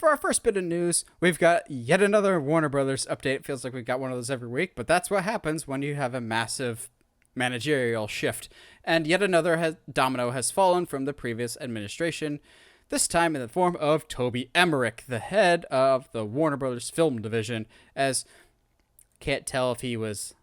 for our first bit of news, we've got yet another Warner Brothers update. It feels like we've got one of those every week, but that's what happens when you have a massive managerial shift. And yet another domino has fallen from the previous administration, this time in the form of Toby Emmerich, the head of the Warner Brothers film division, as can't tell if he was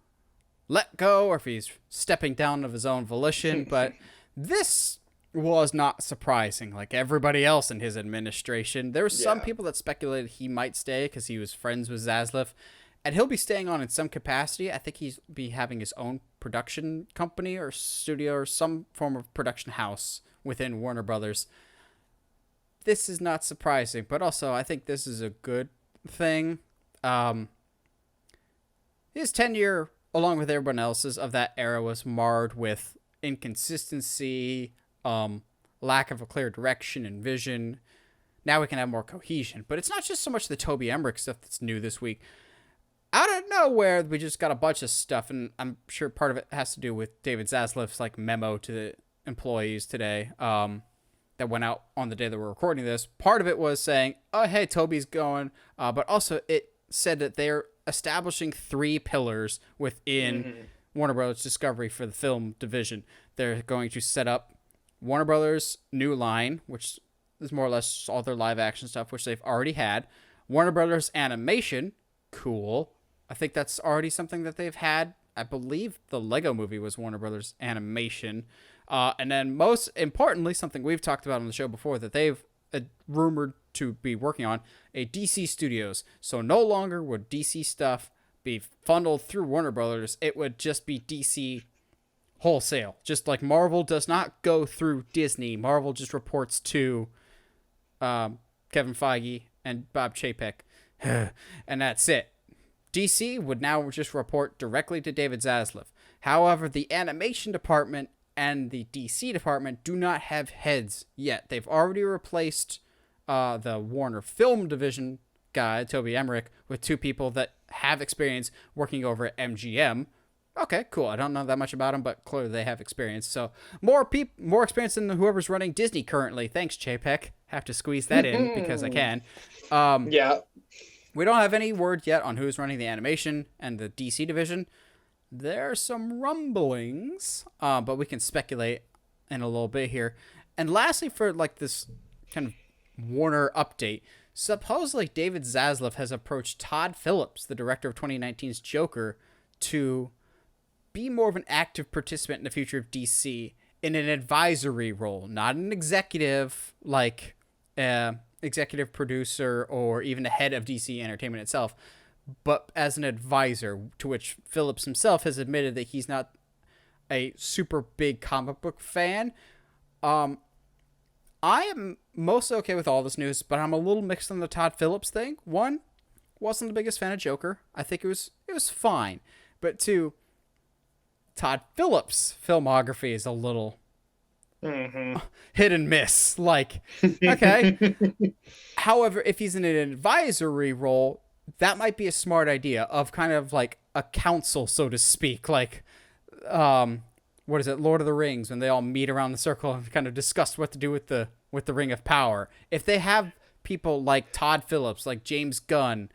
let go or if he's stepping down of his own volition, but this was not surprising. Like everybody else in his administration, there were some people that speculated he might stay because he was friends with Zaslav, and he'll be staying on in some capacity. I think he's be having his own production company or studio or some form of production house within Warner Brothers. This is not surprising, but also I think this is a good thing. His tenure, along with everyone else's of that era, was marred with inconsistency, lack of a clear direction and vision. Now we can have more cohesion. But it's not just so much the Toby Emmerich stuff that's new this week. Out of nowhere, we just got a bunch of stuff, and I'm sure part of it has to do with David Zaslav's memo to the employees today that went out on the day that we're recording this. Part of it was saying, oh, hey, Toby's going, but also it said that they're establishing 3 pillars within Warner Brothers Discovery for the film division. They're going to set up Warner Brothers' new line, which is more or less all their live action stuff, which they've already had. Warner Brothers Animation, cool. I think that's already something that they've had. I believe the Lego Movie was Warner Brothers Animation. And then most importantly, something we've talked about on the show before that they've rumored to be working on, a DC Studios. So no longer would DC stuff be funneled through Warner Brothers. It would just be DC wholesale. Just like Marvel does not go through Disney. Marvel just reports to Kevin Feige and Bob Chapek. And that's it. DC would now just report directly to David Zaslav. However, the animation department and the DC department do not have heads yet. They've already replaced the Warner Film Division guy, Toby Emmerich, with 2 people that have experience working over at MGM. Okay, cool. I don't know that much about them, but clearly they have experience. So more experience than whoever's running Disney currently. Thanks, Chapek. Have to squeeze that in because I can. Yeah. We don't have any word yet on who's running the animation and the DC division. There are some rumblings, but we can speculate in a little bit here. And lastly, for this kind of Warner update, supposedly David Zaslav has approached Todd Phillips, the director of 2019's Joker, to be more of an active participant in the future of DC in an advisory role, not an executive like executive producer or even the head of DC Entertainment itself, but as an advisor, to which Phillips himself has admitted that he's not a super big comic book fan. I am mostly okay with all this news, but I'm a little mixed on the Todd Phillips thing. 1, wasn't the biggest fan of Joker. I think it was fine. But 2, Todd Phillips' filmography is a little hit and miss. Okay. However, if he's in an advisory role, that might be a smart idea of kind of like a council, so to speak. What is it, Lord of the Rings, when they all meet around the circle and kind of discuss what to do with the Ring of Power. If they have people like Todd Phillips, like James Gunn,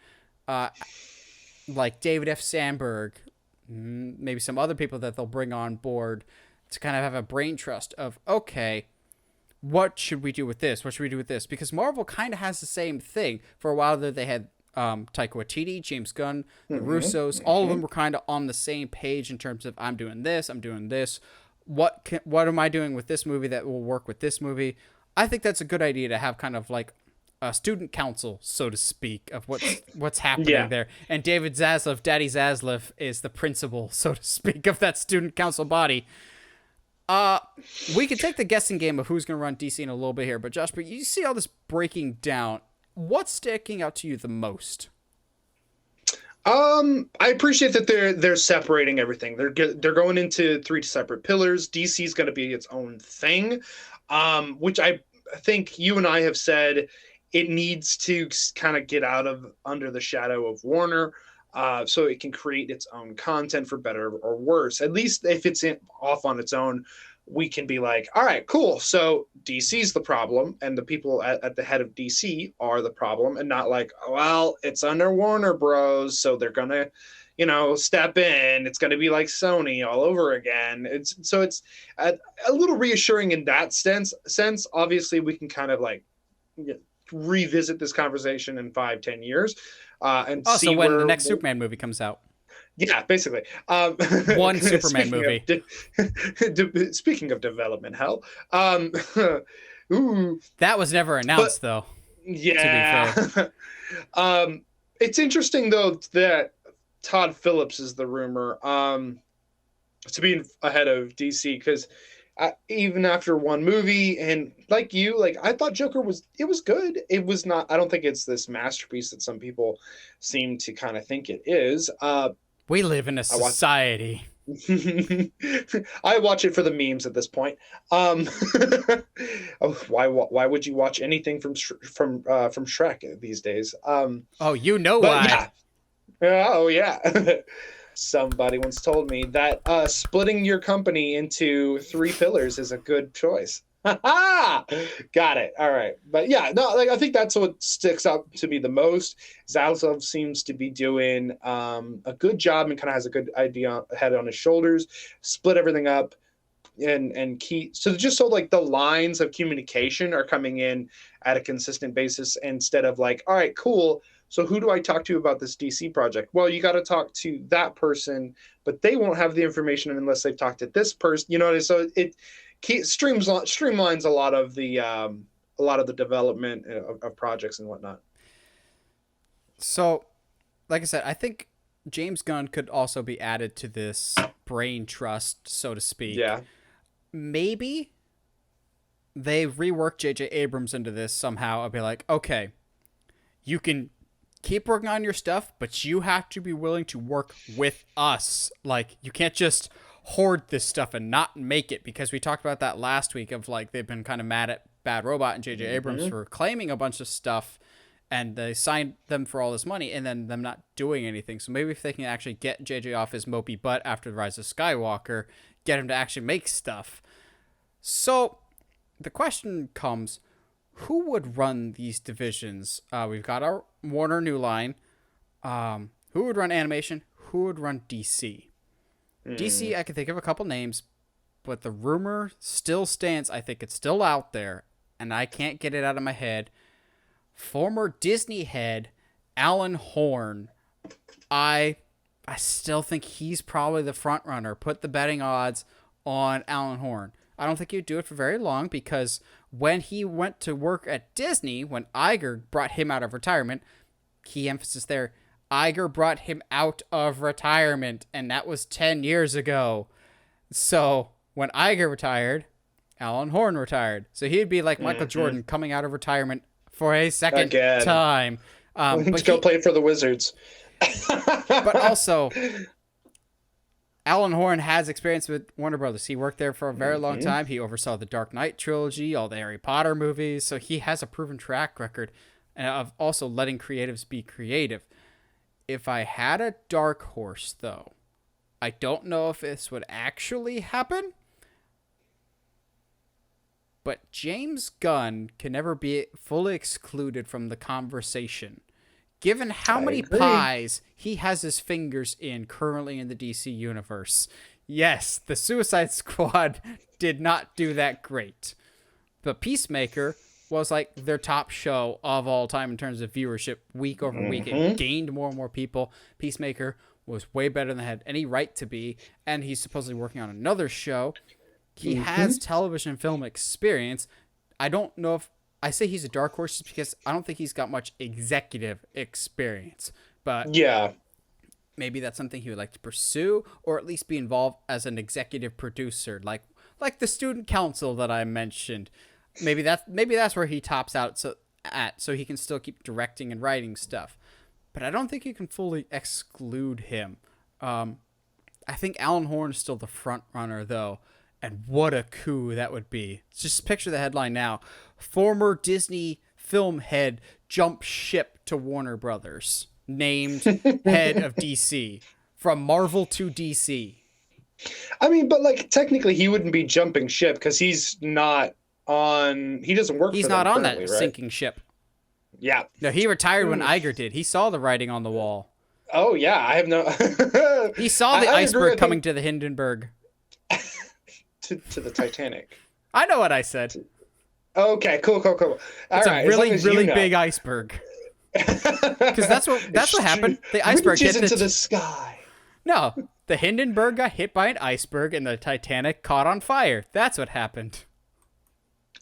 like David F. Sandberg, maybe some other people that they'll bring on board to kind of have a brain trust of, okay, what should we do with this? What should we do with this? Because Marvel kind of has the same thing. For a while there, they had Taika Waititi, James Gunn, the Russos. All of them were kind of on the same page in terms of, I'm doing this. What am I doing with this movie that will work with this movie? I think that's a good idea to have kind of like a student council, so to speak, of what's happening there. And David Zaslav, Daddy Zaslav, is the principal, so to speak, of that student council body. We can take the guessing game of who's going to run DC in a little bit here, but Josh, you see all this breaking down. What's sticking out to you the most? I appreciate that they're separating everything. They're going into 3 separate pillars. DC is going to be its own thing, which I think you and I have said it needs to kind of get out of under the shadow of Warner. So it can create its own content for better or worse. At least if it's off on its own, we can be like, all right, cool. So DC's the problem, and the people at the head of DC are the problem, and not like, well, it's under Warner Bros, so they're gonna, step in. It's gonna be like Sony all over again. It's a little reassuring in that sense. Obviously, we can kind of like revisit this conversation in 5-10 years, and Also, see when where the next Superman movie comes out. Yeah, basically. One Superman movie. Speaking of development hell, ooh, that was never announced, though. Yeah. To be fair. It's interesting though that Todd Phillips is the rumor to be ahead of DC, because even after one movie, and like you, like I thought Joker was good. It was not. I don't think it's this masterpiece that some people seem to kind of think it is. We live in a society. I watch it for the memes at this point. Why would you watch anything from Shrek these days? Oh, you know why? Yeah. Oh yeah. Somebody once told me that splitting your company into 3 pillars is a good choice. Got it. All right. But yeah, no, like I think that's what sticks out to me the most. Zaslav seems to be doing a good job, and kind of has a good idea head on his shoulders. Split everything up and key. So just so like the lines of communication are coming in at a consistent basis, instead of like, all right, cool. So who do I talk to about this DC project? Well, you got to talk to that person, but they won't have the information unless they've talked to this person. You know what I mean? So it streamlines a lot of the development of projects and whatnot. So, like I said, I think James Gunn could also be added to this brain trust, so to speak. Yeah. Maybe they rework J.J. Abrams into this somehow. I'll be like, okay, you can keep working on your stuff, but you have to be willing to work with us. Like, you can't just hoard this stuff and not make it, because we talked about that last week of like they've been kind of mad at Bad Robot and J.J. Abrams for claiming a bunch of stuff, and they signed them for all this money and then them not doing anything. So maybe if they can actually get J.J. off his mopey butt after the Rise of Skywalker, get him to actually make stuff. So the question comes, who would run these divisions? We've got our Warner New Line. Who would run animation? Who would run DC? DC, I can think of a couple names, but the rumor still stands. I think it's still out there, and I can't get it out of my head. Former Disney head Alan Horn. I still think he's probably the front runner. Put the betting odds on Alan Horn. I don't think he'd do it for very long, because when he went to work at Disney, when Iger brought him out of retirement, key emphasis there, Iger brought him out of retirement, and that was 10 years ago. So when Iger retired, Alan Horn retired. So he'd be like Michael Jordan coming out of retirement for a second time. But go play for the Wizards. But also, Alan Horn has experience with Warner Brothers. He worked there for a very long time. He oversaw the Dark Knight trilogy, all the Harry Potter movies. So he has a proven track record of also letting creatives be creative. If I had a dark horse, though, I don't know if this would actually happen, but James Gunn can never be fully excluded from the conversation, given how many pies he has his fingers in currently in the DC universe. Yes, the Suicide Squad did not do that great, but Peacemaker was like their top show of all time in terms of viewership week over week. It gained more and more people. Peacemaker was way better than it had any right to be, and he's supposedly working on another show. He has television and film experience. I don't know if I say he's a dark horse because I don't think he's got much executive experience, but yeah, maybe that's something he would like to pursue, or at least be involved as an executive producer, like the student council that I mentioned. Maybe that's where he tops out so he can still keep directing and writing stuff. But I don't think you can fully exclude him. I think Alan Horn is still the front runner, though. And what a coup that would be. Just picture the headline now. Former Disney film head jumps ship to Warner Brothers. Named head of DC. From Marvel to DC. I mean, but like technically he wouldn't be jumping ship because he doesn't work He's for not them on currently, that right? sinking ship. Yeah. No, he retired when Oof. Iger did. He saw the writing on the wall. Oh yeah, I have no. He saw the I agree. iceberg coming to the Hindenburg. To the Titanic. I know what I said. Okay, cool. All It's right, a really, as long as really you know. big iceberg. Because that's what happened. The iceberg reaches hit into the sky. No, the Hindenburg got hit by an iceberg and the Titanic caught on fire. That's what happened.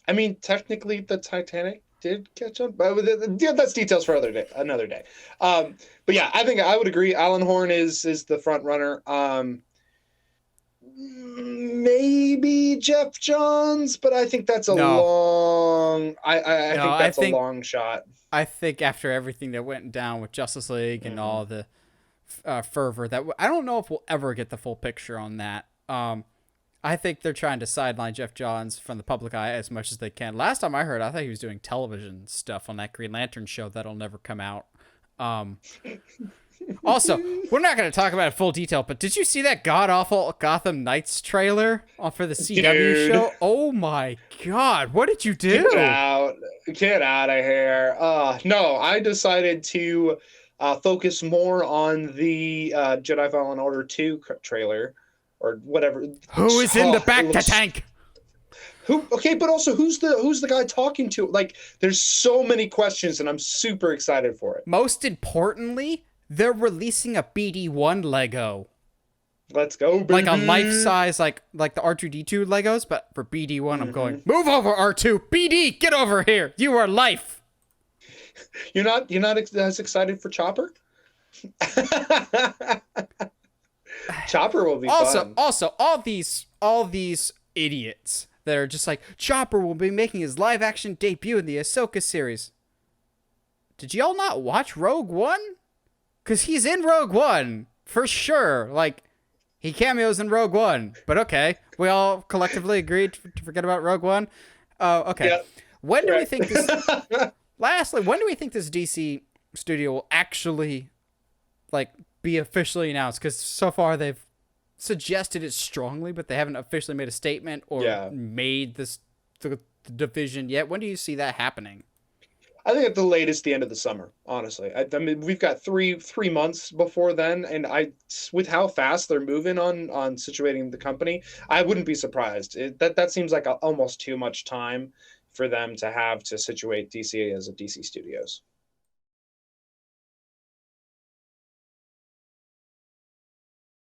I mean, technically, the Titanic did catch on, but yeah, that's details for another day. But yeah, I think I would agree. Alan Horn is the front runner. Maybe Jeff Johns, but I think that's a long. I think that's a long shot. I think after everything that went down with Justice League and all the fervor, that I don't know if we'll ever get the full picture on that. I think they're trying to sideline Jeff Johns from the public eye as much as they can. Last time I heard, I thought he was doing television stuff on that Green Lantern show that'll never come out. Also, we're not going to talk about it in full detail, but did you see that god-awful Gotham Knights trailer for the CW show? Oh my god, what did you do? Get out of here. No, I decided to focus more on the Jedi Fallen Order 2 trailer. Or whatever. Who is in the back to tank? Who? Okay, but also who's the guy talking to? Like, there's so many questions, and I'm super excited for it. Most importantly, they're releasing a BD1 Lego. Let's go, baby. Like a life size, like the R2D2 Legos, but for BD1, I'm going, move over, R2, BD, get over here. You are life. You're not as excited for Chopper? Chopper will be fun. Also, all these idiots that are just like, Chopper will be making his live action debut in the Ahsoka series. Did y'all not watch Rogue One? Because he's in Rogue One for sure. Like, he cameos in Rogue One. But okay, we all collectively agreed to forget about Rogue One. Okay. Yep. When do we think this? Lastly, when do we think this DC studio will actually be officially announced? Because so far they've suggested it strongly, but they haven't officially made a statement or made the division yet. When do you see that happening? I think at the latest, the end of the summer. Honestly, I mean, we've got three months before then, and with how fast they're moving on situating the company, I wouldn't be surprised. That seems like almost too much time for them to have to situate DC as a DC Studios.